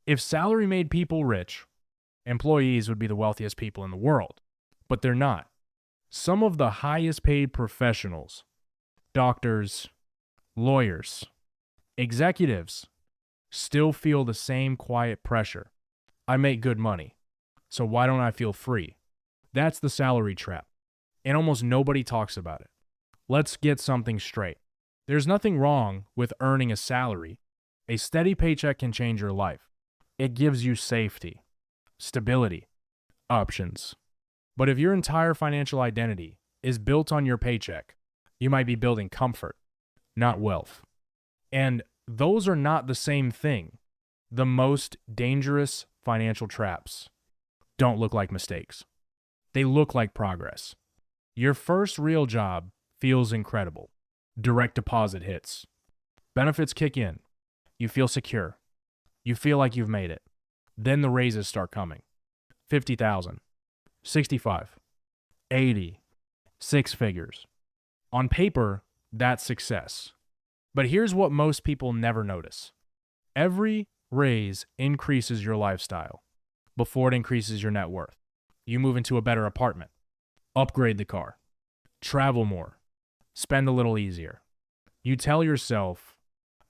If salary made people rich, employees would be the wealthiest people in the world. But they're not. Some of the highest paid professionals, doctors, lawyers, executives, still feel the same quiet pressure. I make good money, so why don't I feel free? That's the salary trap, and almost nobody talks about it. Let's get something straight. There's nothing wrong with earning a salary. A steady paycheck can change your life. It gives you safety, stability, options. But if your entire financial identity is built on your paycheck, you might be building comfort, not wealth. And those are not the same thing. The most dangerous financial traps don't look like mistakes. They look like progress. Your first real job feels incredible. Direct deposit hits. Benefits kick in. You feel secure. You feel like you've made it. Then the raises start coming. 50,000, 65, 80, six figures. On paper, that's success. But here's what most people never notice. Every raise increases your lifestyle before it increases your net worth. You move into a better apartment, upgrade the car, travel more, spend a little easier. You tell yourself,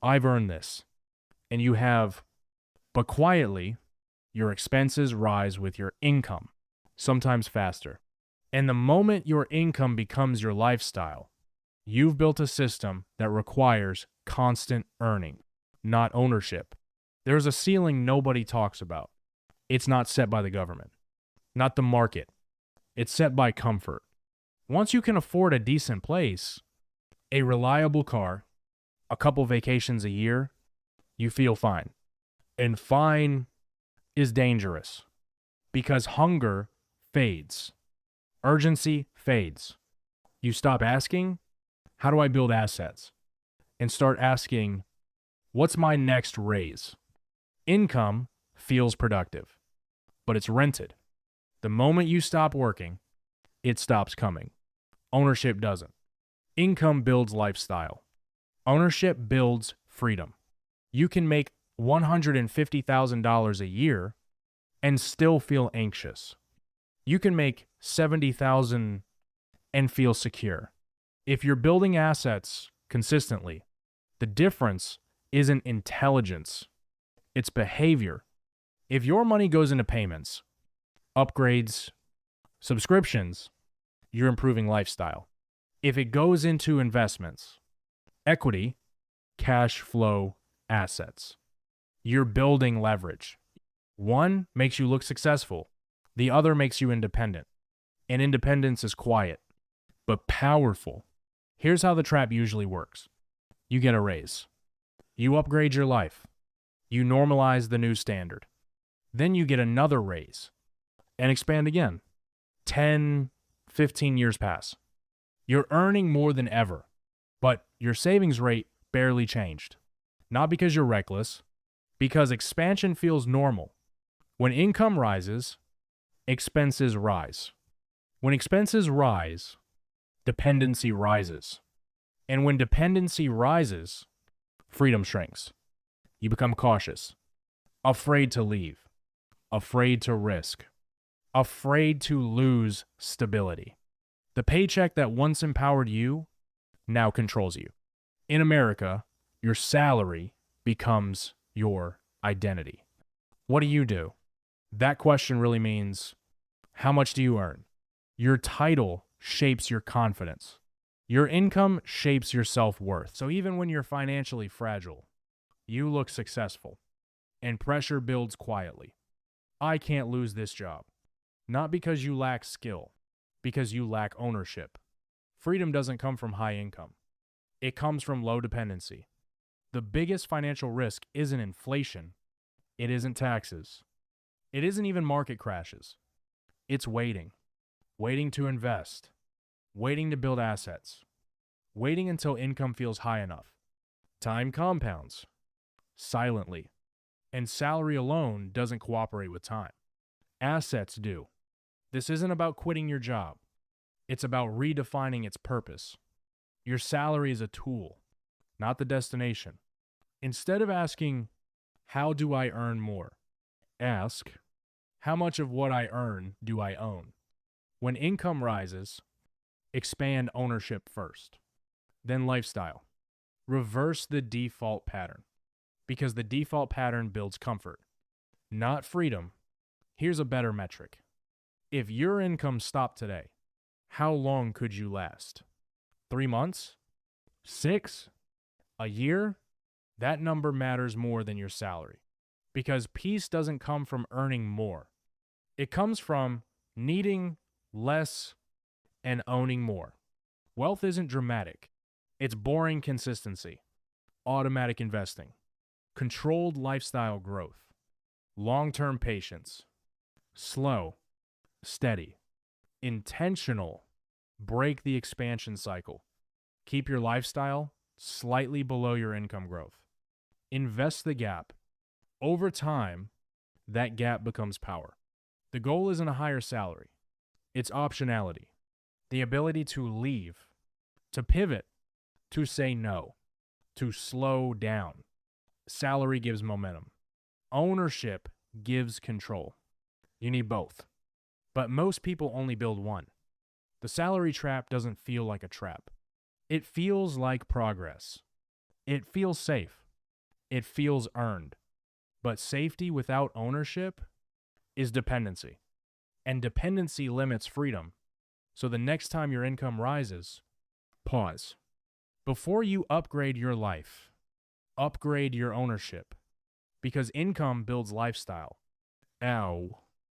I've earned this, and you have, but quietly, your expenses rise with your income, sometimes faster. And the moment your income becomes your lifestyle, you've built a system that requires constant earning, not ownership. There's a ceiling nobody talks about. It's not set by the government, not the market. It's set by comfort. Once you can afford a decent place, a reliable car, a couple vacations a year, you feel fine. And fine is dangerous because hunger fades. Urgency fades. You stop asking, how do I build assets? And start asking, what's my next raise? Income feels productive, but it's rented. The moment you stop working, it stops coming. Ownership doesn't. Income builds lifestyle. Ownership builds freedom. You can make $150,000 a year and still feel anxious. You can make $70,000 and feel secure. If you're building assets consistently, the difference isn't intelligence, it's behavior. If your money goes into payments, upgrades, subscriptions, you're improving lifestyle. If it goes into investments, equity, cash flow, assets, you're building leverage. One makes you look successful. The other makes you independent. And independence is quiet, but powerful. Here's how the trap usually works. You get a raise. You upgrade your life. You normalize the new standard. Then you get another raise and expand again. 10, 15 years pass. You're earning more than ever, but your savings rate barely changed. Not because you're reckless, because expansion feels normal. When income rises, expenses rise. When expenses rise, dependency rises. And when dependency rises, freedom shrinks. You become cautious, afraid to leave, afraid to risk, afraid to lose stability. The paycheck that once empowered you now controls you. In America, your salary becomes your identity. What do? That question really means, how much do you earn? Your title shapes your confidence. Your income shapes your self-worth. So even when you're financially fragile, you look successful, and pressure builds quietly. I can't lose this job. Not because you lack skill, because you lack ownership. Freedom doesn't come from high income. It comes from low dependency. The biggest financial risk isn't inflation. It isn't taxes. It isn't even market crashes. It's waiting. Waiting to invest. Waiting to build assets. Waiting until income feels high enough. Time compounds. Silently. And salary alone doesn't cooperate with time. Assets do. This isn't about quitting your job. It's about redefining its purpose. Your salary is a tool, not the destination. Instead of asking, how do I earn more? Ask, how much of what I earn do I own? When income rises, expand ownership first, then lifestyle. Reverse the default pattern because the default pattern builds comfort, not freedom. Here's a better metric. If your income stopped today, how long could you last? 3 months? 6? A year? That number matters more than your salary because peace doesn't come from earning more. It comes from needing less and owning more. Wealth isn't dramatic. It's boring consistency, automatic investing, controlled lifestyle growth, long-term patience, slow, steady, intentional, break the expansion cycle. Keep your lifestyle slightly below your income growth. Invest the gap. Over time, that gap becomes power. The goal isn't a higher salary. It's optionality. The ability to leave, to pivot, to say no, to slow down. Salary gives momentum. Ownership gives control. You need both. But most people only build one. The salary trap doesn't feel like a trap. It feels like progress. It feels safe. It feels earned. But safety without ownership is dependency. And dependency limits freedom. So the next time your income rises, pause. Before you upgrade your life, upgrade your ownership. Because income builds lifestyle. Ow.